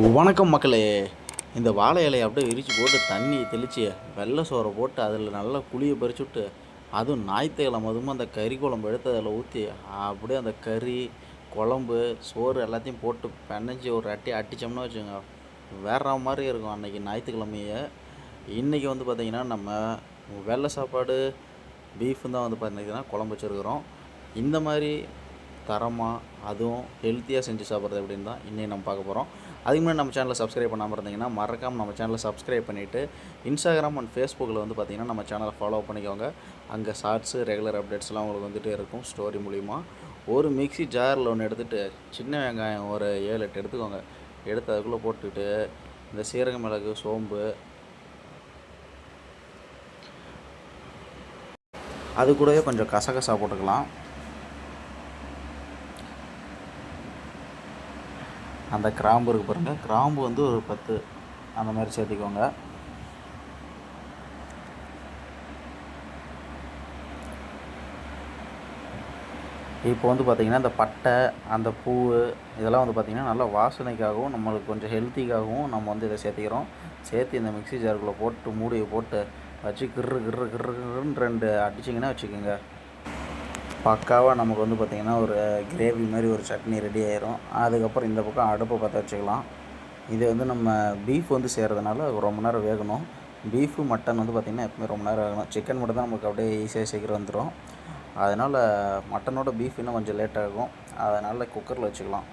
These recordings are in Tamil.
வணக்கம் மக்களே. இந்த வாழை இலையை அப்படியே விரித்து போட்டு தண்ணி தெளித்து வெள்ளை சோறை போட்டு அதில் நல்லா புளியை பறிச்சு விட்டு அதுவும் ஞாயிற்றுக்கிழமை அதுவும் அந்த கறி குழம்பு எடுத்து அதில் ஊற்றி அப்படியே அந்த கறி குழம்பு சோறு எல்லாத்தையும் போட்டு பெனஞ்சி ஒரு அடித்தோம்னா வச்சுக்கோங்க, வேற மாதிரி இருக்கும் அன்றைக்கி ஞாயிற்றுக்கிழமையே. இன்றைக்கி வந்து பார்த்திங்கன்னா நம்ம வெள்ளை சாப்பாடு பீஃபு தான் வந்து பார்த்திங்கன்னா குழம்பு வச்சுருக்குறோம். இந்த மாதிரி தரமாக அதுவும் ஹெல்த்தியாக செஞ்சு சாப்பிட்றது அப்படின்னு தான் இன்றைக்கி நம்ம பார்க்க போகிறோம். அதுக்கு முன்னாடி நம்ம சேனலை சப்ஸ்கிரைப் பண்ணாமல் இருந்தீங்கன்னா மறக்காமல் நம்ம சேனலை சப்ஸ்கிரைப் பண்ணிவிட்டு இன்ஸ்டாகிராம் அண்ட் ஃபேஸ்புக்கில் வந்து பார்த்திங்கன்னா நம்ம சேனலை ஃபாலோ பண்ணிக்கோங்க. அங்கே ஷார்ட்ஸு ரெகுலர் அப்டேட்ஸ்லாம் உங்களுக்கு வந்துகிட்டே இருக்கும் ஸ்டோரி மூலிமா. ஒரு மிக்ஸி ஜாரில் ஒன்று எடுத்துகிட்டு சின்ன வெங்காயம் ஒரு 7-8 எடுத்துக்கோங்க. எடுத்து அதுக்குள்ளே போட்டுக்கிட்டு இந்த சீரக மிளகு சோம்பு அது கூடவே கொஞ்சம் கசகசா போட்டுக்கலாம். அந்த கிராம்பு இருக்குது பாருங்கள், கிராம்பு வந்து ஒரு 10 அந்த மாதிரி சேர்த்திக்கோங்க. இப்போ வந்து பார்த்திங்கன்னா இந்த பட்டை அந்த பூ இதெல்லாம் வந்து பார்த்திங்கன்னா நல்லா வாசனைக்காகவும் நம்மளுக்கு கொஞ்சம் ஹெல்த்திக்காகவும் நம்ம வந்து இதை சேர்த்திக்கிறோம். சேர்த்து இந்த மிக்ஸி ஜாருக்குள்ளே போட்டு மூடியை போட்டு வச்சு கிர்ருன்னு 2 அடிச்சிங்கன்னா வச்சுக்கோங்க, பக்காவாக நமக்கு வந்து பார்த்திங்கன்னா ஒரு கிரேவி மாதிரி ஒரு சட்னி ரெடி ஆயிரும். அதுக்கப்புறம் இந்த பக்கம் அடுப்பை பற்ற வச்சுக்கலாம். இது வந்து நம்ம பீஃப் வந்து செய்கிறதுனால ரொம்ப நேரம் வேகணும். பீஃபு மட்டன் வந்து பார்த்திங்கன்னா எப்பவுமே ரொம்ப நேரம் வேகணும். சிக்கன் மட்டும் தான் நமக்கு அப்படியே ஈஸியாக சீக்கிரம் வந்துடும். அதனால் மட்டனோட பீஃப் இன்னும் கொஞ்சம் லேட் ஆகும். அதனால் குக்கரில் வச்சுக்கலாம்.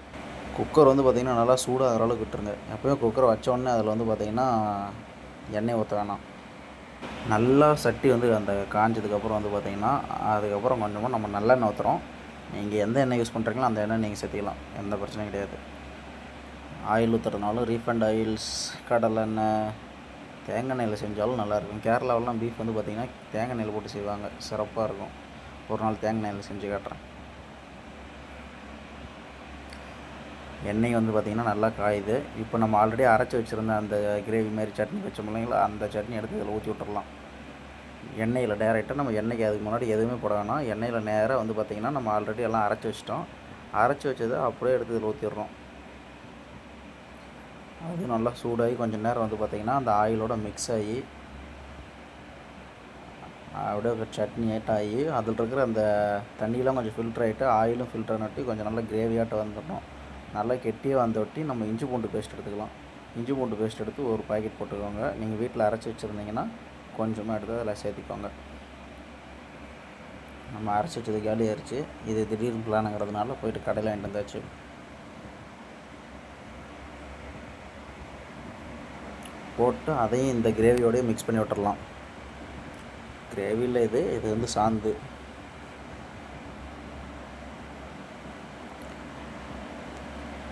குக்கர் வந்து பார்த்திங்கன்னா நல்லா சூடாகிற அளவுக்கு விட்டுருங்க. எப்போயும் குக்கரை வச்சோடனே அதில் வந்து பார்த்திங்கன்னா எண்ணெய் ஊற்ற வேணாம். நல்லா சட்டி வந்து அந்த காஞ்சதுக்கப்புறம் வந்து பார்த்திங்கன்னா அதுக்கப்புறம் கொஞ்சமாக நம்ம நல்லெண்ணெய் ஊற்றுறோம். நீங்கள் எந்த எண்ணெய் யூஸ் பண்ணுறீங்களோ அந்த எண்ணெய் நீங்கள் சேர்த்திக்கலாம், எந்த பிரச்சனையும் கிடையாது. ஆயில் ஊற்றுறதுனாலும் ரீஃபண்ட் ஆயில்ஸ், கடலெண்ணெய், தேங்காய் எண்ணெயில் செஞ்சாலும் நல்லாயிருக்கும். கேரளாவிலாம் பீஃப் வந்து பார்த்திங்கன்னா தேங்காய் எண்ணெயில் போட்டு செய்வாங்க, சிறப்பாக இருக்கும். ஒரு நாள் தேங்காய் எண்ணெயில் செஞ்சு காட்டுறேன். எண்ணெய் வந்து பார்த்திங்கன்னா நல்லா காயுது. இப்போ நம்ம ஆல்ரெடி அரைச்சி வச்சுருந்த அந்த கிரேவி மாதிரி சட்னி வச்சோம் இல்லைங்களா, அந்த சட்னி எடுத்து இதில் ஊற்றி விட்டுறலாம். எண்ணெயில் டேரெக்டாக நம்ம எண்ணெய்க்கு அதுக்கு முன்னாடி எதுவுமே போட வேணாம். எண்ணெயில் நேராக வந்து பார்த்திங்கன்னா நம்ம ஆல்ரெடி எல்லாம் அரைச்சி வச்சிட்டோம். அரைச்சி வச்சதை அப்படியே எடுத்து இதில் ஊற்றிடுறோம். அது நல்லா சூடாகி கொஞ்சம் நேரம் வந்து பார்த்திங்கன்னா அந்த ஆயிலோட மிக்ஸ் ஆகி அப்படியே சட்னி ஆகி அதில் இருக்கிற அந்த தண்ணியெலாம் கொஞ்சம் ஃபில்டர் ஆகிட்டு ஆயிலும் ஃபில்டர் ஆகிட்டு கொஞ்சம் நல்லா கிரேவியாட்ட வந்துடணும். நல்லா கெட்டியாக வந்தொட்டி நம்ம இஞ்சி பூண்டு பேஸ்ட் எடுத்துக்கலாம். இஞ்சி பூண்டு பேஸ்ட் எடுத்து ஒரு பாக்கெட் போட்டுக்கோங்க. நீங்கள் வீட்டில் அரைச்சி வச்சுருந்தீங்கன்னா கொஞ்சமாக எடுத்து அதில் சேர்த்திக்கோங்க. நம்ம அரைச்சி வச்சது காலி ஆயிடுச்சு. இது திடீர்னு பிளானுங்கிறதுனால போயிட்டு கடையில் வாங்கிட்டு வந்தாச்சு. போட்டு அதையும் இந்த கிரேவியோடய மிக்ஸ் பண்ணி விட்டுறலாம். கிரேவியில் இது வந்து சாந்து.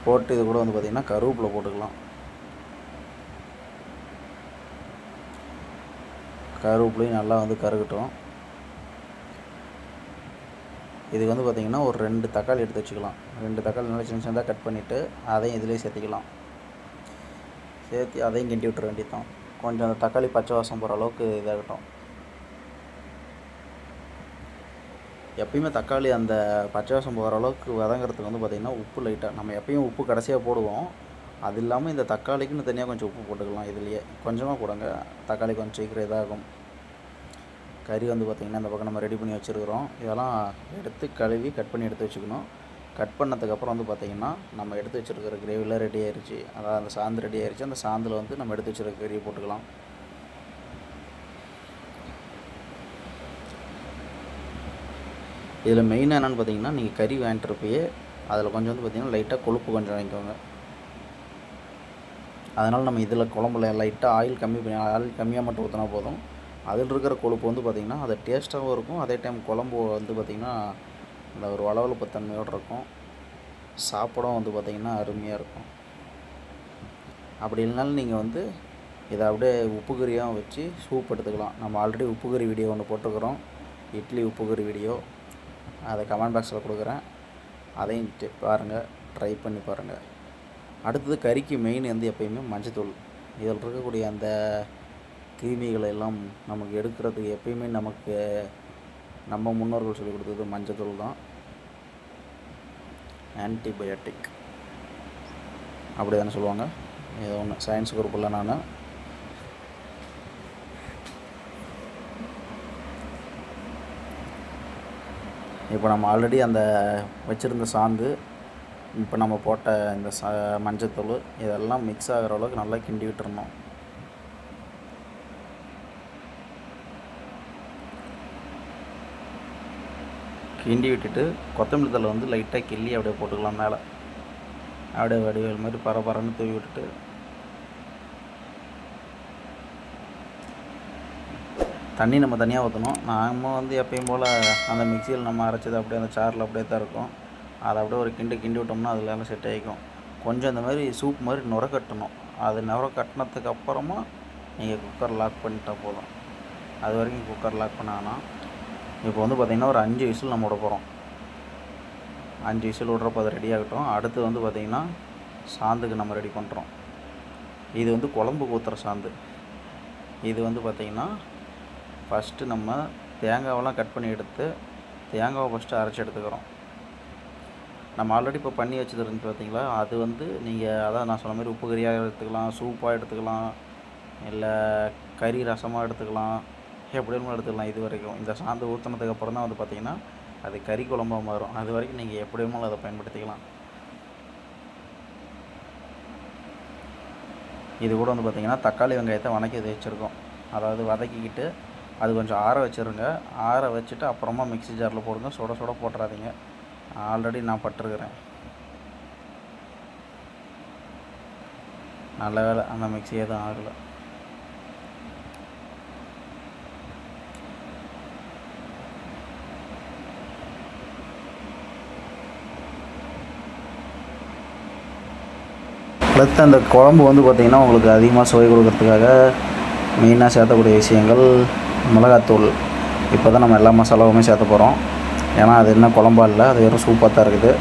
போட்டு இது கூட வந்து பார்த்திங்கன்னா கருவேப்பிலை போட்டுக்கலாம். கருவேப்பிலையும் நல்லா வந்து கருகட்டும். இதுக்கு வந்து பார்த்திங்கன்னா ஒரு 2 தக்காளி எடுத்து வச்சுக்கலாம். 2 தக்காளி நல்லா சின்ன சின்னதாக கட் பண்ணிவிட்டு அதையும் இதிலே சேர்த்திக்கலாம். சேர்த்து அதையும் கிண்டி விட்டுற வேண்டியதான். கொஞ்சம் அந்த தக்காளி பச்சை வாசம் போகிற அளவுக்கு இதாகட்டும். எப்பயுமே தக்காளி அந்த பச்சை வாசம் போகிற அளவுக்கு வதங்கிறதுக்கு வந்து பார்த்திங்கன்னா உப்பு லைட்டாக நம்ம எப்பயும் உப்பு கடைசியாக போடுவோம். அது இல்லாமல் இந்த தக்காளிக்குன்னு தனியாக கொஞ்சம் உப்பு போட்டுக்கலாம். இதுலேயே கொஞ்சமாக போடுங்க, தக்காளி கொஞ்சம் சீக்கிரம் இதாகும். கறி வந்து பார்த்திங்கன்னா இந்த பக்கம் நம்ம ரெடி பண்ணி வச்சுருக்குறோம். இதெல்லாம் எடுத்து கழுவி கட் பண்ணி எடுத்து வச்சுக்கணும். கட் பண்ணதுக்கப்புறம் வந்து பார்த்திங்கன்னா நம்ம எடுத்து வச்சுருக்கிற கிரேவிலாம் ரெடி ஆயிடுச்சு. அதாவது அந்த சாந்து ரெடி ஆயிடுச்சு. அந்த சாந்தில் வந்து நம்ம எடுத்து வச்சுருக்க கறியை போட்டுக்கலாம். இதில் மெயினாக என்னென்னு பார்த்திங்கன்னா, நீங்கள் கறி வாங்கிட்டுருப்பையே அதில் கொஞ்சம் வந்து பார்த்திங்கன்னா லைட்டாக கொழுப்பு கொஞ்சம் வாங்கிக்கோங்க. அதனால் நம்ம இதில் குழம்புல லைட்டாக ஆயில் கம்மியாக மட்டும் ஊற்றினா போதும். அதில் இருக்கிற கொழுப்பு வந்து பார்த்திங்கன்னா அது டேஸ்ட்டாகவும் இருக்கும். அதே டைம் குழம்பு வந்து பார்த்திங்கன்னா அந்த ஒரு வளவளப்பு தன்மையோடு இருக்கும். சாப்பிடும் வந்து பார்த்திங்கன்னா அருமையாக இருக்கும். அப்படி இல்லைனாலும் நீங்கள் வந்து இதை அப்படியே உப்பு கறியாக வச்சு சூப் எடுத்துக்கலாம். நம்ம ஆல்ரெடி உப்பு கறி வீடியோ ஒன்று போட்டுக்கிறோம், இட்லி உப்பு கறி வீடியோ. அதை கமெண்ட் பாக்ஸில் கொடுக்குறேன், அதையும் பாருங்கள், ட்ரை பண்ணி பாருங்கள். அடுத்தது கறிக்கு மெயின் வந்து எப்பயுமே மஞ்சத்தூள். இதில் இருக்கக்கூடிய அந்த கிருமிகளை எல்லாம் நமக்கு எடுக்கிறதுக்கு எப்பயுமே நமக்கு நம்ம முன்னோர்கள் சொல்லிக் கொடுத்தது மஞ்சத்தூள் தான். ஆன்டிபயோட்டிக் அப்படி தானே சொல்லுவாங்க. ஏதோ ஒன்று சயின்ஸ் குரூப்பில் நான் இப்போ நம்ம ஆல்ரெடி அந்த வச்சுருந்த சாந்து, இப்போ நம்ம போட்ட இந்த மஞ்சத்தூள் இதெல்லாம் மிக்ஸ் ஆகிற அளவுக்கு நல்லா கிண்டி விட்டுறணும். கிண்டி விட்டுட்டு கொத்தமல்லி தழை வந்து லைட்டாக கிள்ளி அப்படியே போட்டுக்கலாம் மேலே. அப்படியே வடிவேல் மாதிரி பரபரன்னு தூவி விட்டுட்டு தண்ணி நம்ம தனியாக ஊற்றணும். நம்ம வந்து எப்பயும் போல் அந்த மிக்சியில் நம்ம அரைச்சது அப்படியே அந்த சாரில் அப்படியே தான் இருக்கும். அதை அப்படியே ஒரு கிண்டி விட்டோம்னா அதில் எல்லாம் செட் ஆகிக்கும். கொஞ்சம் இந்த மாதிரி சூப் மாதிரி நுர கட்டணும். அது நுர கட்டினதுக்கு அப்புறமா நீங்கள் குக்கர் லாக் பண்ணிட்டா போதும். அது வரைக்கும் குக்கர் லாக் பண்ணாங்கன்னா இப்போ வந்து பார்த்திங்கன்னா ஒரு 5 விசில் நம்ம விட போகிறோம். 5 விசில் விட்றப்போ அது ரெடி ஆகட்டும். அடுத்து வந்து பார்த்திங்கன்னா சாந்துக்கு நம்ம ரெடி பண்ணுறோம். இது வந்து குழம்புக்கு ஊற்றுற சாந்து. இது வந்து பார்த்திங்கன்னா ஃபஸ்ட்டு நம்ம தேங்காவெல்லாம் கட் பண்ணி எடுத்து தேங்காவை ஃபஸ்ட்டு அரைச்சி எடுத்துக்கிறோம். நம்ம ஆல்ரெடி இப்போ பண்ணி வச்சது இருந்துச்சு பார்த்திங்களா, அது வந்து நீங்கள் அதான் நான் சொன்ன மாதிரி உப்பு கறியாக எடுத்துக்கலாம், சூப்பாக எடுத்துக்கலாம், இல்லை கறி ரசமாக எடுத்துக்கலாம், எப்படி வேணுமோ எடுத்துக்கலாம். இது வரைக்கும் இந்த சாந்து ஊற்றினதுக்கு அப்புறம் தான் வந்து பார்த்திங்கன்னா அது கறி குழம்பாக மாறும். அது வரைக்கும் நீங்கள் எப்படி வேணுமோ அதை பயன்படுத்திக்கலாம். இது கூட வந்து பார்த்திங்கன்னா தக்காளி வெங்காயத்தை வதக்கி வச்சுருக்கோம். அதாவது வதக்கிக்கிட்டு அது கொஞ்சம் ஆற வச்சுருங்க. ஆற வச்சுட்டு அப்புறமா மிக்ஸி ஜாரில் போடுங்க. சுட சுட போட்டுறாதீங்க. ஆல்ரெடி நான் பட்டிருக்கிறேன். நல்ல வேலை அந்த மிக்ஸி எதுவும் ஆகலை. அடுத்து அந்த குழம்பு வந்து பார்த்திங்கன்னா உங்களுக்கு அதிகமாக சுவை கொடுக்கறதுக்காக மெயினாக சேர்த்தக்கூடிய விஷயங்கள் மிளகாத்தூள். இப்போ தான் நம்ம எல்லா மசாலாவுமே சேர்த்த போகிறோம். ஏன்னா அது என்ன குழம்பா இல்லை, அது வெறும் சூப்பாக தான் இருக்குது.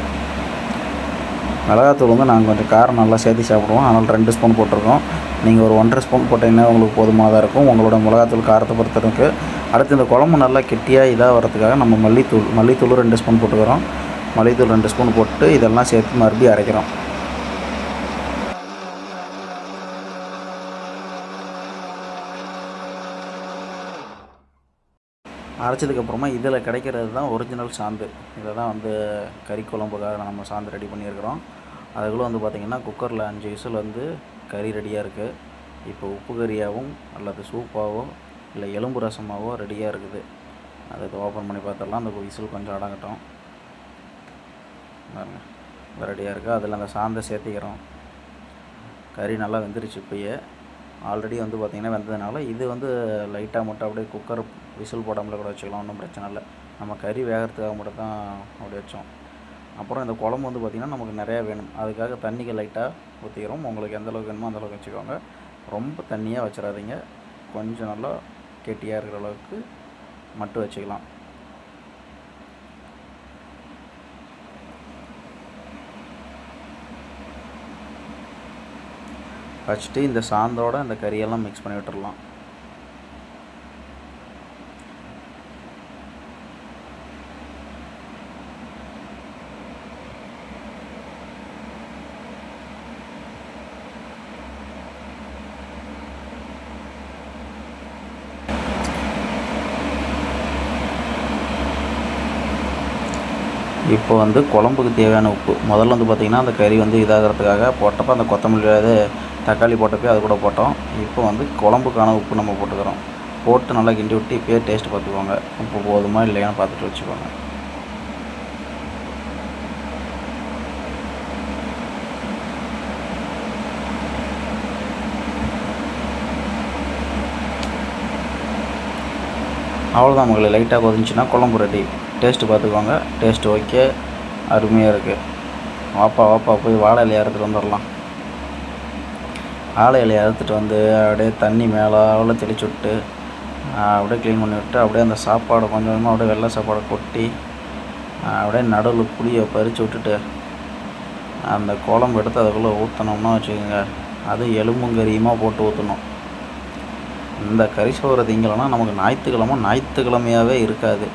மிளகாத்தூள் வந்து நாங்கள் கொஞ்சம் காரம் நல்லா சேர்த்து சாப்பிடுவோம். அதனால் 2 ஸ்பூன் போட்டிருக்கோம். நீங்கள் ஒரு 1.5 ஸ்பூன் போட்டிங்கன்னா உங்களுக்கு போதுமாக தான் இருக்கும். உங்களோட மிளகாத்தூள் காரத்தை பொறுத்தருக்கு. அடுத்து இந்த குழம்பு நல்லா கெட்டியாக இதாக வரதுக்காக நம்ம மல்லித்தூள் 2 ஸ்பூன் போட்டுக்கிறோம். மல்லித்தூள் 2 ஸ்பூன் போட்டு இதெல்லாம் சேர்த்து மறுபடியும் அரைக்கிறோம். அரைச்சதுக்கப்புறமா இதில் கிடைக்கிறது தான் ஒரிஜினல் சாந்து. இதை தான் வந்து கறி குழம்புக்காக நம்ம சாந்து ரெடி பண்ணியிருக்கிறோம். அதுக்குள்ளே வந்து பார்த்திங்கன்னா குக்கரில் 5 விசில் வந்து கறி ரெடியாக இருக்குது. இப்போ உப்பு கறியாகவும் அல்லது சூப்பாகவோ இல்லை எலும்பு ரசமாகவோ ரெடியாக இருக்குது. அதுக்கு ஓப்பன் பண்ணி பார்த்துடலாம். அந்த விசில் கொஞ்சம் அடங்கட்டும். பாருங்கள், ரெடியாக இருக்குது. அதில் அந்த சாந்தை சேர்த்திக்கிறோம். கறி நல்லா வெந்துருச்சு. இப்போயே ஆல்ரெடி வந்து பார்த்திங்கன்னா வெந்ததுனால இது வந்து லைட்டாக மட்டும் அப்படியே குக்கர் விசில் போடாமல் கூட வச்சுக்கலாம். ஒன்றும் பிரச்சனை இல்லை. நம்ம கறி வேகிறதுக்காக மட்டும் தான் அப்படி வச்சோம். அப்புறம் இந்த குழம்பு வந்து பார்த்திங்கன்னா நமக்கு நிறையா வேணும். அதுக்காக தண்ணிக்கு லைட்டாக ஊற்றிக்கிறோம். உங்களுக்கு எந்தளவுக்கு வேணுமோ அந்தளவுக்கு வச்சுக்கோங்க. ரொம்ப தண்ணியாக வச்சிடாதீங்க. கொஞ்சம் நல்லா கெட்டியாக இருக்கிற அளவுக்கு மட்டும் வச்சுக்கலாம். வச்சுட்டு இந்த சாந்தோட இந்த கறியெல்லாம் மிக்ஸ் பண்ணி விட்டுடலாம். இப்போ வந்து குழம்புக்கு தேவையான உப்பு முதல்ல வந்து பார்த்திங்கன்னா அந்த கறி வந்து இதாகிறதுக்காக போட்டப்போ அந்த கொத்தமல்லி தக்காளி போட்டப்போ அது கூட போட்டோம். இப்போ வந்து குழம்புக்கான உப்பு நம்ம போட்டுக்கிறோம். போட்டு நல்லா கிண்டி விட்டு இப்போயே டேஸ்ட் பார்த்துக்கோங்க. உப்பு போதுமா இல்லையான்னு பார்த்துட்டு வச்சுக்கோங்க. அவ்வளோதான் உங்களுக்கு லைட்டாக கொதிச்சுன்னா குழம்பு ரெடி. டேஸ்ட்டு பார்த்துக்கோங்க. டேஸ்ட்டு ஓகே, அருமையாக இருக்குது. வாப்பா போய் வாழை இலையை அறுத்துட்டு வந்துடலாம். வாழை இலையை அறுத்துட்டு வந்து அப்படியே தண்ணி மேலே தெளிச்சு விட்டு அப்படியே க்ளீன் பண்ணி விட்டு அப்படியே அந்த சாப்பாடை கொஞ்சம் கொஞ்சமாக அப்படியே வெள்ளை சாப்பாடை கொட்டி அப்படியே நடுவில் புளியை பறித்து விட்டுட்டு அந்த குழம்பு எடுத்து அதுக்குள்ளே ஊற்றினோம்னா வச்சுக்கோங்க, அது எலும்பும் கறியுமாக போட்டு ஊற்றணும். இந்த கறி சோறு திங்கலைன்னா நமக்கு ஞாயிற்றுக்கிழமையாகவே இருக்காது.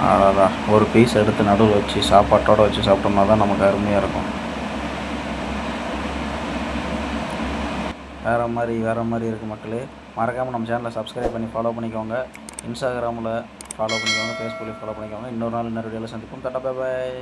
அதான் ஒரு பீஸ் எடுத்து நடுவில் வச்சு சாப்பாட்டோடு வச்சு சாப்பிட்டோம்னா தான் நமக்கு அருமையாக இருக்கும். வேறு மாதிரி இருக்குது மக்களே. மறக்காமல் நம்ம சேனலை சப்ஸ்கிரைப் பண்ணி ஃபாலோ பண்ணிக்கோங்க. இன்ஸ்டாகிராமில் ஃபாலோ பண்ணிக்கோங்க, ஃபேஸ்புக்கில் ஃபாலோ பண்ணிக்கோங்க. இன்னொரு நாள் இன்னொரு வீடியோவில் சந்திப்போம். Tata bye bye.